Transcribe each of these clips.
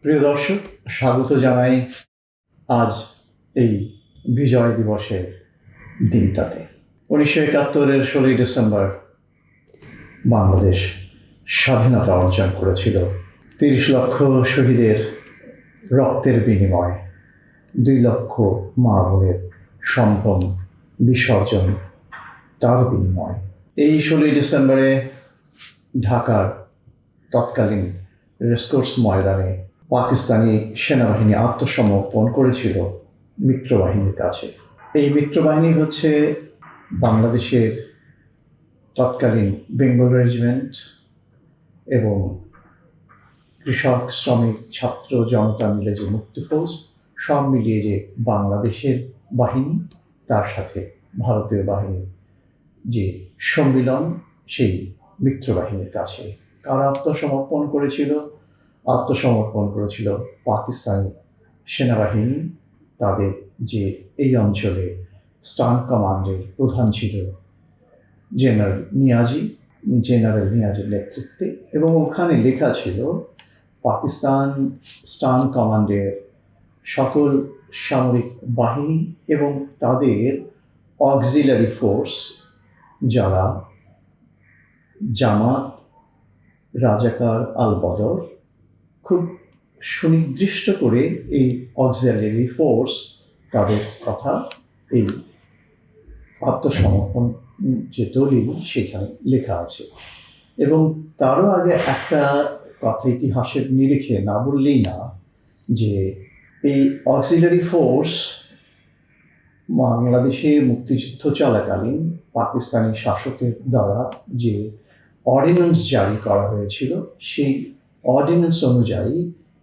প্রিয় দর্শক, স্বাগত জানাই আজ এই বিজয় দিবসের দিনটাতে। 1971-এর 16ই ডিসেম্বর বাংলাদেশ স্বাধীনতা অর্জন করেছিল। 30 লক্ষ শহীদের রক্তের বিনিময়, 2 লক্ষ মা বোনের সম্ভ্রম বিসর্জন, তার বিনিময়। এই 16ই ডিসেম্বরে ঢাকার তৎকালীন রেসকোর্স ময়দানে পাকিস্তানি সেনাবাহিনী আত্মসমর্পণ করেছিল মিত্রবাহিনীর কাছে। এই মিত্রবাহিনী হচ্ছে বাংলাদেশের তৎকালীন বেঙ্গল রেজিমেন্ট এবং কৃষক, শ্রমিক, ছাত্র জনতা মিলে যে মুক্তিফৌজ, সব মিলিয়ে যে বাংলাদেশের বাহিনী, তার সাথে ভারতীয় বাহিনীর যে সম্মিলন, সেই মিত্রবাহিনীর কাছে কারা আত্মসমর্পণ করেছিল? আত্মসমর্পণ করেছিল পাকিস্তানি সেনাবাহিনী। তাদের যে এই অঞ্চলে স্টান কমান্ডের প্রধান ছিল জেনারেল নিয়াজির নেতৃত্বে, এবং ওখানে লেখা ছিল পাকিস্তান স্টান কমান্ডের সকল সামরিক বাহিনী এবং তাদের অক্সিলারি ফোর্স, যারা জামাত, রাজাকার, আল বদর, খুব সুনির্দিষ্ট করে এই অক্সিলারি ফোর্স, তাদের কথা এই আত্মসমর্পণ যে দলিল সেখানে লেখা আছে। এবং তারও আগে একটা কথা ইতিহাসের নিরিখে না বললেই না, যে এই অক্সিলারি ফোর্স বাংলাদেশে মুক্তিযুদ্ধ চলাকালীন পাকিস্তানি শাসকের দ্বারা যে অর্ডিন্যান্স জারি করা হয়েছিল, সেই অর্ডিন্যান্স অনুযায়ী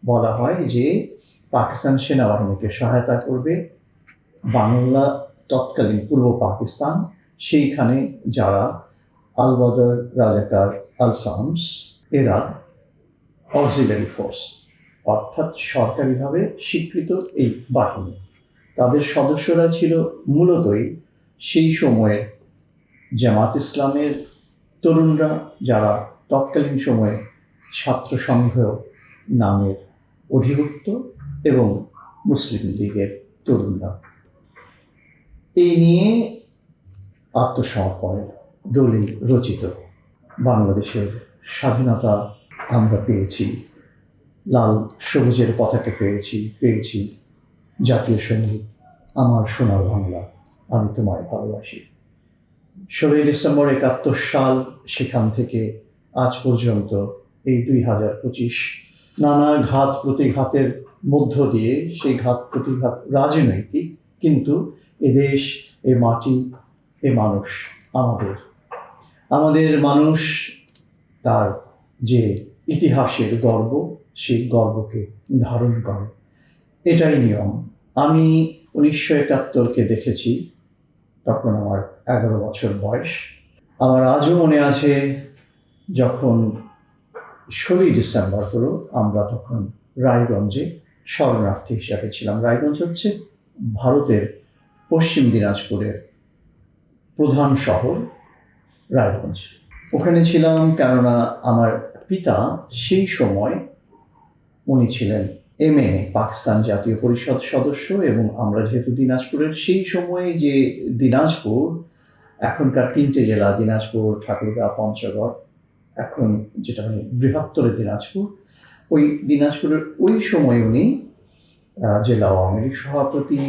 বলা হয় যে পাকিস্তান সেনাবাহিনীকে সহায়তা করবে বাংলা, তৎকালীন পূর্ব পাকিস্তান, সেইখানে যারা আল বদর, রাজাকার, আল শামস, এরা অক্সিলারি ফোর্স, অর্থাৎ সরকারিভাবে স্বীকৃত এই বাহিনী। তাদের সদস্যরা ছিল মূলতই সেই সময়ের জামাত ইসলামের তরুণরা, যারা তৎকালীন সময়ে ছাত্র সংঘ নামের অধিভুক্ত, এবং মুসলিম লীগের তরুণরা। এই নিয়ে আত্মসমর্পণের দলিল রচিত। বাংলাদেশের স্বাধীনতা আমরা পেয়েছি, লাল সবুজের পতাকা পেয়েছি জাতীয় সঙ্গীত আমার সোনার বাংলা, আমি তোমায় ভালোবাসি। 16ই ডিসেম্বর 71 সাল, সেখান থেকে আজ পর্যন্ত এই 2025 নানা ঘাত প্রতিঘাতের মধ্য দিয়ে, সেই ঘাত প্রতিঘাত রাজনৈতিক, কিন্তু এদেশ, এ মাটি, এ মানুষ আমাদের মানুষ, তার যে ইতিহাসের গর্ব, সেই গর্বকে ধারণ করে, এটাই নিয়ম। আমি 1971-কে দেখেছি, তখন আমার 11 বছর বয়স। আমার আজও মনে আছে, যখন 16ই ডিসেম্বর হলো, আমরা তখন রায়গঞ্জে শরণার্থী হিসাবে ছিলাম। রায়গঞ্জ হচ্ছে ভারতের পশ্চিম দিনাজপুরের প্রধান শহর রায়গঞ্জ। ওখানে ছিলাম কেননা আমার পিতা সেই সময়, উনি ছিলেন MNA, পাকিস্তান জাতীয় পরিষদ সদস্য, এবং আমরা যেহেতু দিনাজপুরের, সেই সময়ে যে দিনাজপুর, এখনকার 3টে জেলা, দিনাজপুর, ঠাকুরগাঁও, পঞ্চগড়, এখন যেটা মানে বৃহত্তর দিনাজপুর, ওই দিনাজপুরের ওই সময় উনি জেলা আওয়ামী লীগ সভাপতি,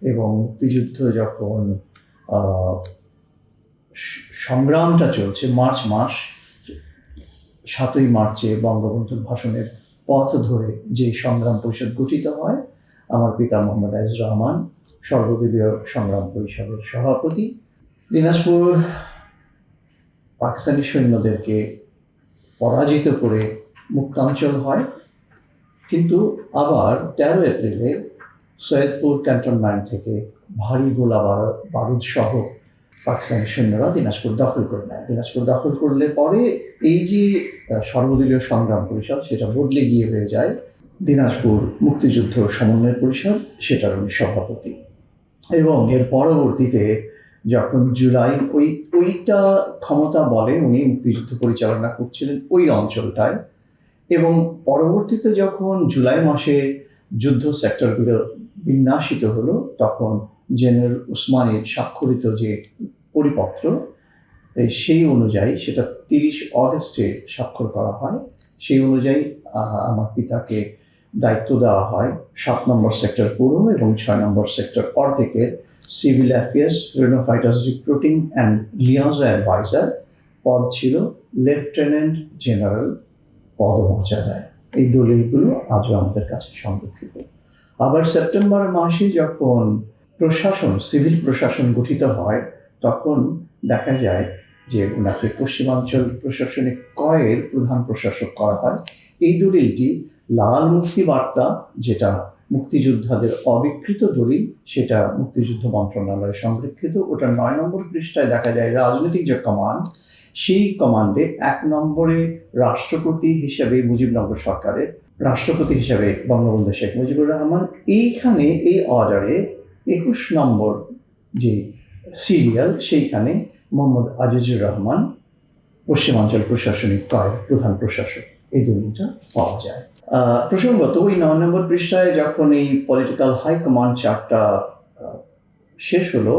এবং মুক্তিযুদ্ধ যখন সংগ্রামটা চলছে, মার্চ মাস, 7ই মার্চে বঙ্গবন্ধুর ভাষণের পথ ধরে যে সংগ্রাম পরিষদ গঠিত হয়, আমার পিতা মোহাম্মদ আইয়ুব রহমান সর্বদলীয় সংগ্রাম পরিষদের সভাপতি। দিনাজপুর পাকিস্তানি সৈন্যদেরকে পরাজিত করে মুক্তাঞ্চল হয়, কিন্তু আবার 13 এপ্রিলে সৈয়দপুর ক্যান্টনমেন্ট থেকে ভারী গোলা বারুদ সহ পাকিস্তানি সৈন্যরা দিনাজপুর দখল করে নেয়। দিনাজপুর দখল করলে পরে এই যে সর্বদলীয় সংগ্রাম পরিষদ, সেটা বদলে গিয়ে হয়ে যায় দিনাজপুর মুক্তিযুদ্ধ সমন্বয় পরিষদ, সেটার উনি সভাপতি। এবং এর পরবর্তীতে যখন জুলাই, ওইটা ক্ষমতা বলে উনি মুক্তিযুদ্ধ পরিচালনা করছিলেন ওই অঞ্চলটায়, এবং পরবর্তীতে যখন জুলাই মাসে যুদ্ধ সেক্টরগুলো বিন্যাসিত হলো, তখন জেনারেল উসমানীর স্বাক্ষরিত যে পরিপত্র, সেই অনুযায়ী সেটা 30 অগস্টে স্বাক্ষর করা হয়। সেই অনুযায়ী আমার পিতাকে দায়িত্ব দেওয়া হয় 7 নম্বর সেক্টর পুরো এবং 6 নম্বর সেক্টর অর্ধেকের civil affairs, freedom fighters recruiting and liaison adviser. পদ ছিল লেফটেন্যান্ট জেনারেল পদমর্যাদায়। এই দলিলগুলো আজও আমাদের কাছে সংরক্ষিত। আবার সেপ্টেম্বর মাসে যখন প্রশাসন, সিভিল প্রশাসন গঠিত হয়, তখন দেখা যায় যে ওনাকে পশ্চিমাঞ্চল প্রশাসনিক কয়ের প্রধান প্রশাসক করা হয়। এই দলিলটি লাল মুক্তি বার্তা, যেটা মুক্তিযোদ্ধাদের অবিকৃত দলিল, সেটা মুক্তিযুদ্ধ মন্ত্রণালয়ে সংরক্ষিত। ওটা 9 নম্বর পৃষ্ঠায় দেখা যায় রাজনৈতিক যে কমান্ড, সেই কমান্ডে 1 নম্বরে রাষ্ট্রপতি হিসেবে মুজিবনগর সরকারের রাষ্ট্রপতি হিসেবে বঙ্গবন্ধু শেখ মুজিবুর রহমান। এইখানে এই অর্ডারে 21 নম্বর যে সিরিয়াল, সেইখানে মোহাম্মদ আজিজুর রহমান পশ্চিমাঞ্চল প্রশাসনিক কয়ের প্রধান প্রশাসক, এই দলিলটা পাওয়া যায়। প্রসঙ্গত ওই 9 নম্বর পৃষ্ঠায় যখন এই পলিটিক্যাল হাই কমান্ড চার্টটা শেষ হলো,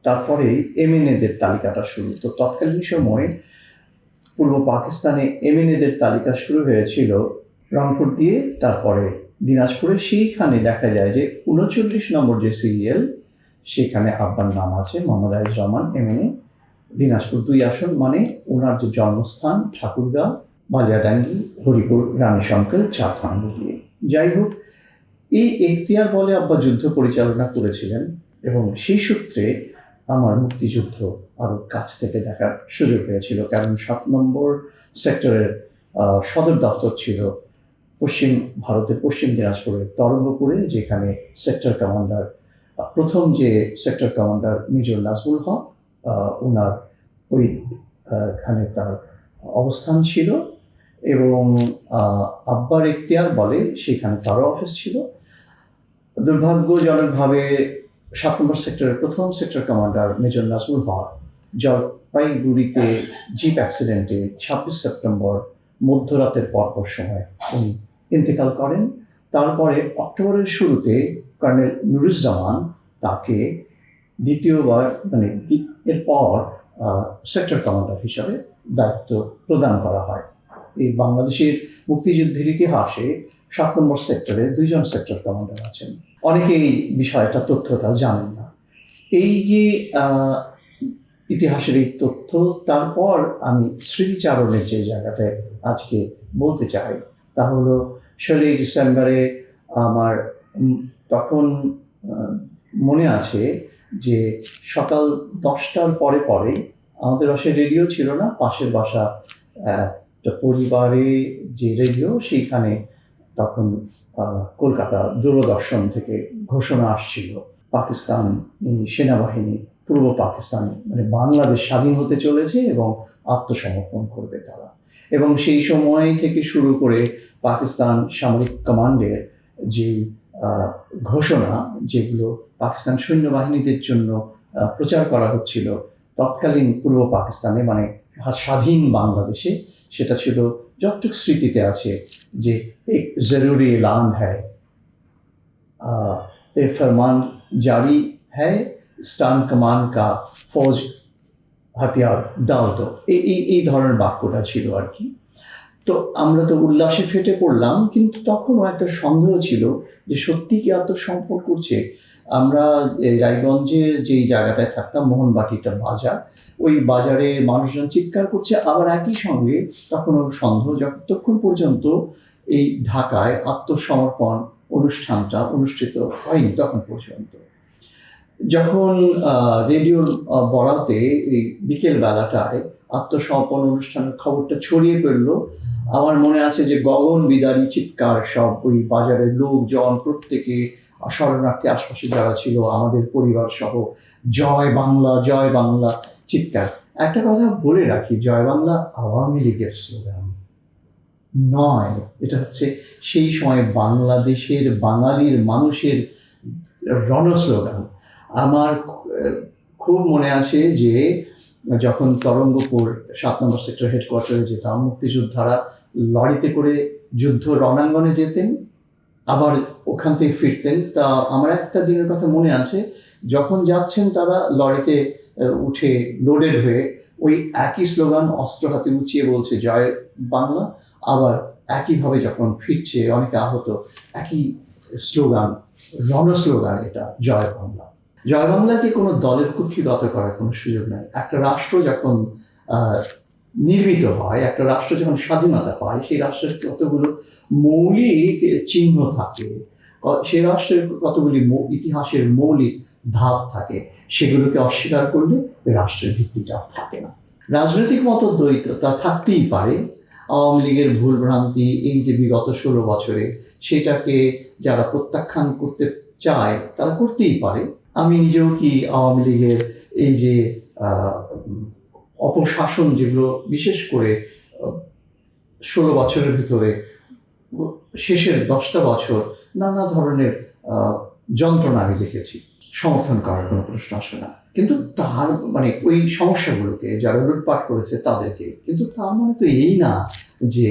তারপরে এমএনএদের তালিকাটা শুরু। তো তৎকালীন সময়ে পূর্ব পাকিস্তানে এমএনএদের তালিকা শুরু হয়েছিল রংপুর দিয়ে, তারপরে দিনাজপুরে। সেইখানে দেখা যায় যে 39 নম্বর যে সিরিয়াল, সেখানে আব্বার নাম আছে মোহাম্মদ আইজ রহমান, এমএনএ, দিনাজপুর 2 আসন, মানে ওনার যে জন্মস্থান ঠাকুরগাঁও, বালিয়াডাঙ্গি, হরিপুর, রানীশঙ্কর, 4 থানা মিলিয়ে। যাই হোক, এই এখতিয়ার বলে আব্বা যুদ্ধ পরিচালনা করেছিলেন এবং সেই সূত্রে আমার মুক্তিযুদ্ধ আরও কাছ থেকে দেখার সুযোগ হয়েছিল। কারণ 7 নম্বর সেক্টরের সদর দপ্তর ছিল ভারতের পশ্চিম দিনাজপুরের তরঙ্গপুরে, যেখানে সেক্টর কমান্ডার, প্রথম যে সেক্টর কমান্ডার মেজর নাজমুল হক, ওনার ওইখানে তার অবস্থান ছিল। এবং আব্বার এখতিয়ার বলে সেখানে তারও অফিস ছিল। দুর্ভাগ্যজনকভাবে 7 নম্বর সেক্টরের প্রথম সেক্টর কমান্ডার মেজর নাজমুল হক জলপাইগুড়িতে জিপ অ্যাক্সিডেন্টে 26 সেপ্টেম্বর মধ্যরাতের পরপর সময় উনি ইন্তেকাল করেন। তারপরে অক্টোবরের শুরুতে কর্নেল নুরুজ্জামান তাকে দ্বিতীয়বার, মানে এরপর সেক্টর কমান্ডার হিসাবে দায়িত্ব প্রদান করা হয়। এই বাংলাদেশের মুক্তিযুদ্ধের ইতিহাসে 7 নম্বর সেক্টরে 2 জন সেক্টর কমান্ডার আছেন। অনেকেই বিষয়টা, তথ্যটা জানেন না। এই যে ইতিহাসের এই তথ্য, তারপর আমি স্মৃতিচারণের যে জায়গাটায় আজকে বলতে চাই, তা হলো 16 ডিসেম্বরে আমার তখন মনে আছে যে সকাল 10টার পরে আমাদের বাসায় রেডিও ছিল না, পাশের বাসা একটা পরিবারে যে রেডিও, সেইখানে তখন কলকাতা দূরদর্শন থেকে ঘোষণা আসছিল পাকিস্তান সেনাবাহিনী পূর্ব পাকিস্তানে, মানে বাংলাদেশ স্বাধীন হতে চলেছে এবং আত্মসমর্পণ করবে তারা। এবং সেই সময় থেকে শুরু করে পাকিস্তান সামরিক কমান্ডের যে ঘোষণা, যেগুলো পাকিস্তান সৈন্যবাহিনীদের জন্য প্রচার করা হচ্ছিল তৎকালীন পূর্ব পাকিস্তানে, মানে স্বাধীন বাংলাদেশে, সেটা ছিল যতটুকু স্মৃতিতে আছে যে এক জরুরি এলান হ্যায়, এ ফরমান জারি হ্যায়, স্টান কমান কা ফৌজ হাতিয়ার ডাল দো, এই ধরনের বাক্যটা ছিল আর কি। তো আমরা তো উল্লাসে ফেটে পড়লাম, কিন্তু তখনও একটা সন্দেহ ছিল যে সত্যি কি আত্মসমর্পণ করছে। আমরা রায়গঞ্জের যেই জায়গাটায় থাকতাম, মোহনবাটিটা বাজার, ওই বাজারে মানুষজন চিৎকার করছে, আবার একই সঙ্গে তখনও সন্দেহ, যতক্ষণ পর্যন্ত এই ঢাকায় আত্মসমর্পণ অনুষ্ঠানটা অনুষ্ঠিত হয়নি তখন পর্যন্ত। যখন রেডিওর বরাতে এই বিকেল বেলাটায় আত্মসমর্পণ অনুষ্ঠানের খবরটা ছড়িয়ে পড়ল, আমার মনে আছে যে গগন বিদারী চিৎকার, সব ওই বাজারের লোকজন, প্রত্যেকে, শরণার্থী আশপাশে যারা ছিল, আমাদের পরিবার সহ, জয় বাংলা জয় বাংলা চিৎকার। একটা কথা বলে রাখি, জয় বাংলা আওয়ামী লীগের স্লোগান নয়, এটা হচ্ছে সেই সময় বাংলাদেশের বাঙালির মানুষের রণস্লোগান। আমার খুব মনে আছে যে যখন তরঙ্গপুর 7 নম্বর সেক্টর হেডকোয়ার্টারে যেতাম, মুক্তিযোদ্ধারা লরিতে করে যুদ্ধ রণাঙ্গনে যেতেন, আবার ওখান থেকে ফিরতেন। তা আমার একটা দিনের কথা মনে আছে, যখন যাচ্ছেন তারা লরিতে উঠে লোডেড হয়ে ওই একই স্লোগান অস্ত্র হাতে উঁচিয়ে বলছে জয় বাংলা, আবার একইভাবে যখন ফিরছে অনেকে আহত, একই স্লোগান, রণস্লোগান এটা, জয় বাংলা। জয় বাংলাকে কোনো দলের কুক্ষিগত করার কোনো সুযোগ নাই। একটা রাষ্ট্র যখন নির্মিত হয়, একটা রাষ্ট্র যখন স্বাধীনতা পায়, সেই রাষ্ট্রের কতগুলো মৌলিক চিহ্ন থাকে, সেই রাষ্ট্রের কতগুলি ইতিহাসের মৌলিক ধাপ থাকে, সেগুলোকে অস্বীকার করলে রাষ্ট্রের ভিত্তিটা থাকে না। রাজনৈতিক মতদ্বৈততা থাকতেই পারে। আওয়ামী লীগের ভুল ভ্রান্তি এই যে বিগত 16 বছরে, সেটাকে যারা প্রত্যাখ্যান করতে চায় তারা করতেই পারে। আমি নিজেও কি আওয়ামী লীগের এই যে অপশাসন, যেগুলো বিশেষ করে 16 বছরের ভিতরে শেষের 10টা বছর নানা ধরনের যন্ত্রণা আমি দেখেছি, সমর্থন করার কোনো প্রশ্ন আসে না। কিন্তু তার মানে ওই সমস্যাগুলোকে যারা লুটপাট করেছে তাদেরকে, কিন্তু তার মানে তো এই না যে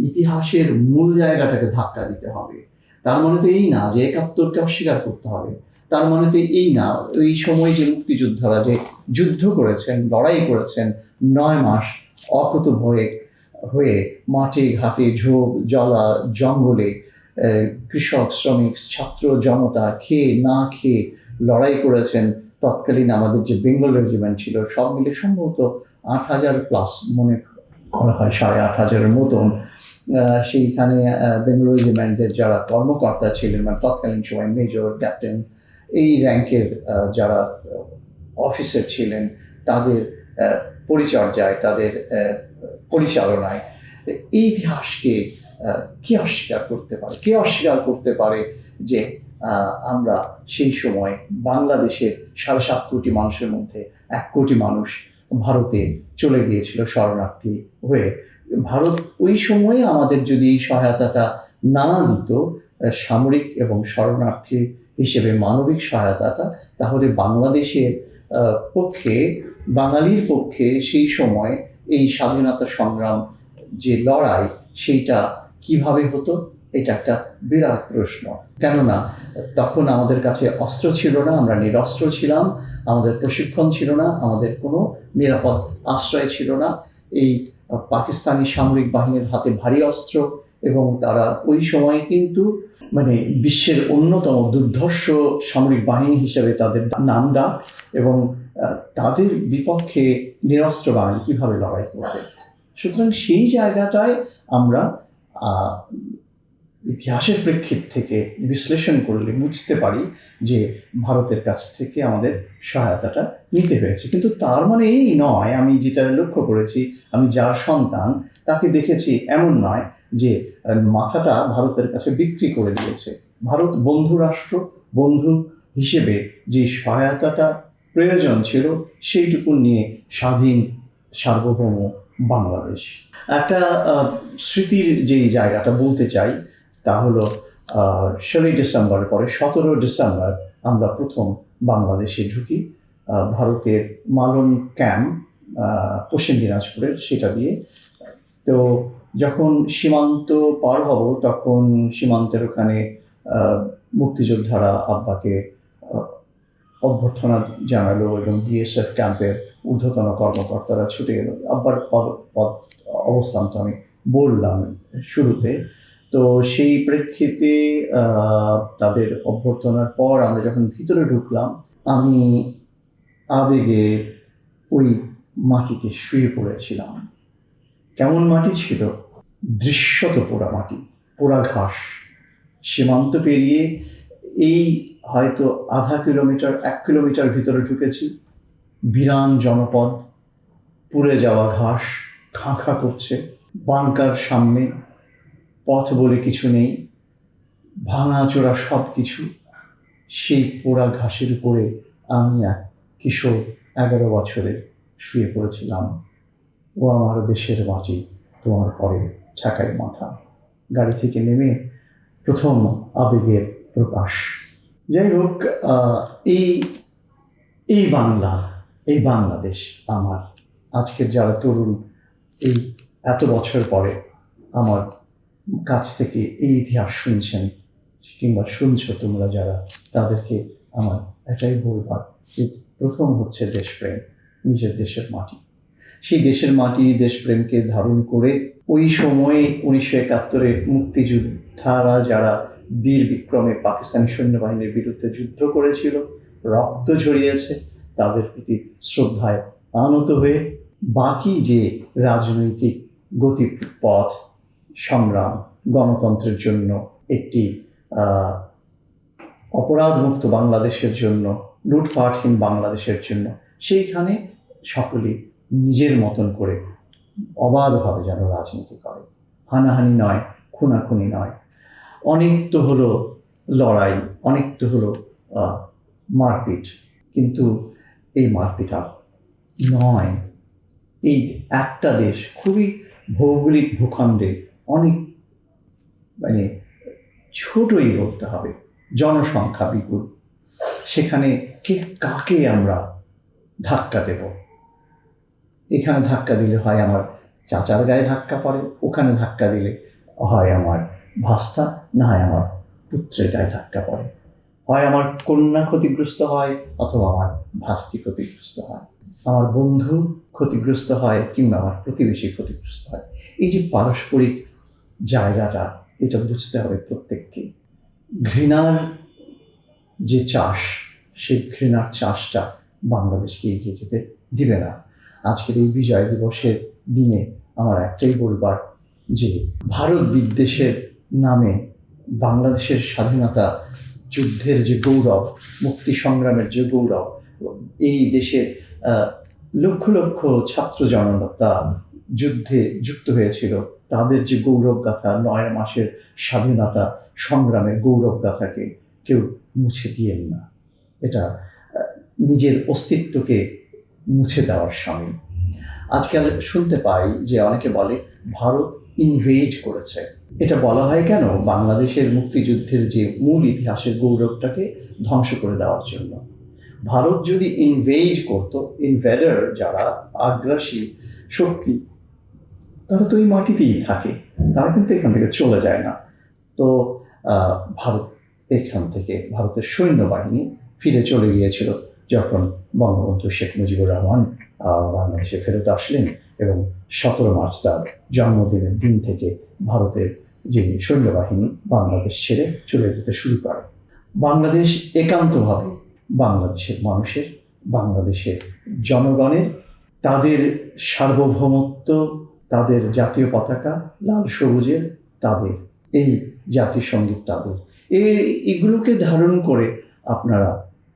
ইতিহাসের মূল জায়গাটাকে ধাক্কা দিতে হবে। তার মানে তো এই না যে 71কে অস্বীকার করতে হবে। তার মানে তো এই না ওই সময় যে মুক্তিযোদ্ধারা যে যুদ্ধ করেছেন, লড়াই করেছেন 9 মাস অকুত ভয়ে হয়ে মাঠে ঘাটে ঝোপ জলা জঙ্গলে, কৃষক শ্রমিক ছাত্র জনতা খেয়ে না খেয়ে লড়াই করেছেন। তৎকালীন আমাদের যে বেঙ্গল রেজিমেন্ট ছিল, সব মিলে সম্ভবত 8,000 প্লাস মনে করা হয়, 8,500-এর মতন। সেইখানে বেঙ্গল রেজিমেন্টের যারা কর্মকর্তা ছিলেন, মানে তৎকালীন সময় মেজর ক্যাপ্টেন এই র্যাঙ্কের যারা অফিসার ছিলেন, তাদের পরিচর্যায়, তাদের পরিচালনায় এই ইতিহাসকে কে অস্বীকার করতে পারে? কে অস্বীকার করতে পারে যে আমরা সেই সময় বাংলাদেশের 7.5 কোটি মানুষের মধ্যে 1 কোটি মানুষ ভারতে চলে গিয়েছিল শরণার্থী হয়ে। ভারত ওই সময়ে আমাদের যদি এই সহায়তাটা না দিত, সামরিক এবং শরণার্থী হিসেবে মানবিক সহায়তাটা, তাহলে বাংলাদেশের পক্ষে, বাঙালির পক্ষে সেই সময় এই স্বাধীনতা সংগ্রাম যে লড়াই, সেইটা কিভাবে হতো, এটা একটা বিরাট প্রশ্ন। কেননা তখন আমাদের কাছে অস্ত্র ছিল না, আমরা নিরস্ত্র ছিলাম, আমাদের প্রশিক্ষণ ছিল না, আমাদের কোনো নিরাপদ আশ্রয় ছিল না। এই পাকিস্তানি সামরিক বাহিনীর হাতে ভারী অস্ত্র, এবং তারা ওই সময়ে কিন্তু মানে বিশ্বের অন্যতম দুর্ধর্ষ সামরিক বাহিনী হিসেবে তাদের নাম ডাক, এবং তাদের বিপক্ষে নিরস্ত্র বাহিনী কীভাবে লড়াই করবে। সুতরাং সেই জায়গাটায় আমরা ইতিহাসের প্রেক্ষিত থেকে বিশ্লেষণ করলে বুঝতে পারি যে ভারতের কাছ থেকে আমাদের সহায়তাটা নিতে হয়েছে। কিন্তু তার মানে এই নয়, আমি যেটা লক্ষ্য করেছি, আমি যার সন্তান তাকে দেখেছি, এমন নয় যে মাথাটা ভারতের কাছে বিক্রি করে দিয়েছে। ভারত বন্ধু রাষ্ট্র, বন্ধু হিসেবে যে সহায়তাটা প্রয়োজন ছিল সেইটুকু নিয়ে স্বাধীন সার্বভৌম বাংলাদেশ। একটা স্মৃতির যেই জায়গাটা বলতে চাই, তা হলো 16 ডিসেম্বরের পরে 17 ডিসেম্বর আমরা প্রথম বাংলাদেশে ঢুকি, ভারতের মালন ক্যাম্প পশ্চিম দিনাজপুরের, সেটা দিয়ে। তো যখন সীমান্ত পার হব, তখন সীমান্তের ওখানে মুক্তিযোদ্ধারা আব্বাকে অভ্যর্থনা জানালো, এবং বিএসএফ ক্যাম্পের ঊর্ধ্বতন কর্মকর্তারা ছুটে এলো। আব্বার অবস্থান তো আমি বললাম শুরুতে। তো সেই প্রেক্ষিতে তাদের অভ্যর্থনার পর আমরা যখন ভিতরে ঢুকলাম, আমি আবেগে ওই মাটিতে শুয়ে পড়েছিলাম। কেমন মাটি ছিল? দৃশ্যত পোড়া মাটি, পোড়া ঘাস। সীমান্ত পেরিয়ে এই হয়তো আধা কিলোমিটার 1 কিলোমিটার ভিতরে ঢুকেছি, বিরান জনপদ, পুড়ে যাওয়া ঘাস খাঁ খাঁ করছে, বাংকার সামনে, পথ বলে কিছু নেই, ভাঙাচোরা সব কিছু। সেই পোড়া ঘাসের উপরে আমি এক কিশোর 11 বছরের শুয়ে পড়েছিলাম। ও আমার দেশের মাটি, তোমার পরে ঠেকাই মাথা। গাড়ি থেকে নেমে প্রথম আবেগের প্রকাশ। যাই হোক, এই বাংলা, এই বাংলাদেশ আমার। আজকের যারা তরুণ, এই এত বছর পরে আমার কাছ থেকে এই ইতিহাস শুনছেন কিংবা শুনছো তোমরা যারা, তাদেরকে আমার এটাই বলবার যে প্রথম হচ্ছে দেশপ্রেম, নিজের দেশের মাটি। সেই দেশের মাটি, দেশপ্রেমকে ধারণ করে ওই সময়ে 1971-এ মুক্তিযোদ্ধারা যারা বীর বিক্রমে পাকিস্তানি সৈন্যবাহিনীর বিরুদ্ধে যুদ্ধ করেছিল, রক্ত ঝরিয়েছে, তাদের প্রতি শ্রদ্ধায় আনত হয়ে বাকি যে রাজনৈতিক গতিপথ, সংগ্রাম, গণতন্ত্রের জন্য একটি অপরাধমুক্ত বাংলাদেশের জন্য, লুটপাটহীন বাংলাদেশের জন্য, সেইখানে সকলে নিজের মতন করে অবাধভাবে যেন রাজনীতি করে, হানাহানি নয়, খুনাখুনি নয়। অনেক তো হলো লড়াই, অনেক তো হলো মারপিট, কিন্তু এই মারপিট আর নয়। এই একটা দেশ খুবই ভৌগোলিক ভূখণ্ডে অনেক মানে ছোটই বলতে হবে, জনসংখ্যা বিপুল, সেখানে ঠিক কাকে আমরা ধাক্কা দেব? এখানে ধাক্কা দিলে হয় আমার চাচার গায়ে ধাক্কা পড়ে, ওখানে ধাক্কা দিলে হয় আমার ভাস্তা, না হয় আমার পুত্রের গায়ে ধাক্কা পড়ে, হয় আমার কন্যা ক্ষতিগ্রস্ত হয় অথবা আমার ভাস্তি ক্ষতিগ্রস্ত হয়, আমার বন্ধু ক্ষতিগ্রস্ত হয় কিংবা আমার প্রতিবেশী ক্ষতিগ্রস্ত হয়। এই যে পারস্পরিক জায়গাটা, এটা বুঝতে হবে প্রত্যেককে। ঘৃণার যে চাষ, সেই ঘৃণার চাষটা বাংলাদেশকে এগিয়ে যেতে দিবে না। আজকের এই বিজয় দিবসের দিনে আমার একটাই বলবার যে ভারত বিদ্বেষের নামে বাংলাদেশের স্বাধীনতা যুদ্ধের যে গৌরব, মুক্তি সংগ্রামের যে গৌরব, এই দেশের লক্ষ লক্ষ ছাত্র জনতা যুদ্ধে যুক্ত হয়েছিল, তাদের যে গৌরব গাথা, 9 মাসের স্বাধীনতা সংগ্রামের গৌরব গাথাকে কেউ মুছে দিয়েন না। এটা নিজের অস্তিত্বকে মুছে দেওয়ার সামিল। আজকাল শুনতে পাই যে অনেকে বলে ভারত ইনভেড করেছে। এটা বলা হয় কেন? বাংলাদেশের মুক্তিযুদ্ধের যে মূল ইতিহাসের গৌরবটাকে ধ্বংস করে দেওয়ার জন্য। ভারত যদি ইনভেড করতো, ইনভেডার যারা আগ্রাসী শক্তি, তারা তো এই মাটিতেই থাকে, তারা কিন্তু এখান থেকে চলে যায় না। তো ভারত এখান থেকে, ভারতের সৈন্যবাহিনী ফিরে চলে গিয়েছিল যখন বঙ্গবন্ধু শেখ মুজিবুর রহমান বাংলাদেশে ফেরত আসলেন, এবং 17 মার্চ তার জন্মদিনের দিন থেকে ভারতের যে সৈন্যবাহিনী বাংলাদেশ ছেড়ে চলে যেতে শুরু করে। বাংলাদেশ একান্তভাবে বাংলাদেশের মানুষের, বাংলাদেশের জনগণের, তাদের সার্বভৌমত্ব, তাদের জাতীয় পতাকা লাল সবুজের, তাদের এই জাতীয় সঙ্গীত, তাদের এগুলোকে ধারণ করে আপনারা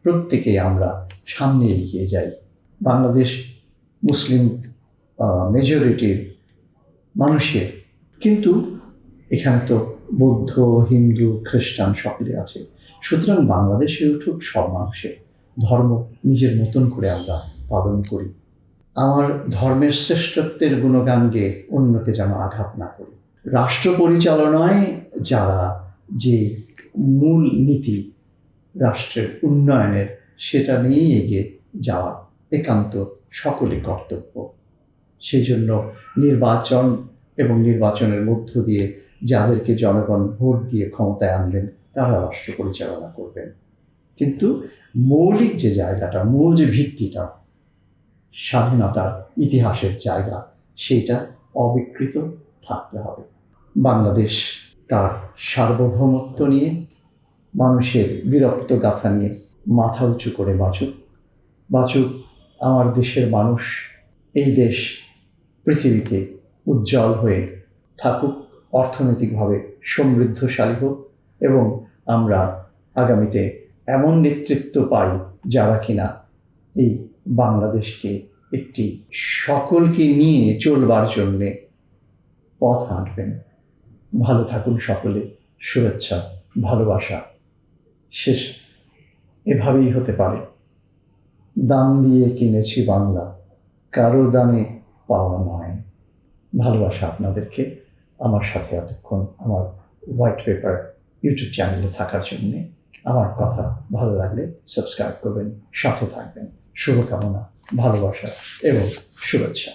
প্রত্যেকেই আমরা সামনে এগিয়ে যাই। বাংলাদেশ মুসলিম মেজরিটির মানুষের, কিন্তু এখানে তো বৌদ্ধ, হিন্দু, খ্রিস্টান সকলে আছে। সুতরাং বাংলাদেশে উঠুক সব মানুষের ধর্ম নিজের মতন করে আমরা পালন করি। আমার ধর্মের শ্রেষ্ঠত্বের গুণগান গেয়ে অন্যকে যেন আঘাত না করি। রাষ্ট্র পরিচালনায় যারা যে মূল নীতি রাষ্ট্রের উন্নয়নের, সেটা নিয়েই এগিয়ে যাওয়া একান্ত সকলের কর্তব্য। সেই জন্য নির্বাচন এবং নির্বাচনের মধ্য দিয়ে যাদেরকে জনগণ ভোট দিয়ে ক্ষমতায় আনবেন, তারা রাষ্ট্র পরিচালনা করবেন। কিন্তু মৌলিক যে জায়গাটা, মূল যে ভিত্তিটা, স্বাধীনতার ইতিহাসের জায়গা, সেটা অবিকৃত থাকতে হবে। বাংলাদেশ তার সার্বভৌমত্ব নিয়ে, মানুষের বীরত্ব গাথা নিয়ে মাথা উঁচু করে বাঁচুক। বাঁচুক আমার দেশের মানুষ। এই দেশ পৃথিবীতে উজ্জ্বল হয়ে থাকুক, অর্থনৈতিকভাবে সমৃদ্ধশালী হোক, এবং আমরা আগামীতে এমন নেতৃত্ব পাই যারা কিনা এই বাংলাদেশকে একটি সকলকে নিয়ে চলবার জন্যে পথ হাঁটবেন। ভালো থাকুন সকলে। শুভেচ্ছা, ভালোবাসা। শেষ এভাবেই হতে পারে। দাম দিয়ে কিনেছি বাংলা, কারো দামে পাওয়া নয়। ভালোবাসা আপনাদেরকে। আমার সাথে এতক্ষণ আমার হোয়াইট পেপার ইউটিউব চ্যানেলে থাকার জন্যে। আমার কথা ভালো লাগলে সাবস্ক্রাইব করবেন, সাথে থাকবেন। শুভকামনা, ভালোবাসা এবং শুভেচ্ছা।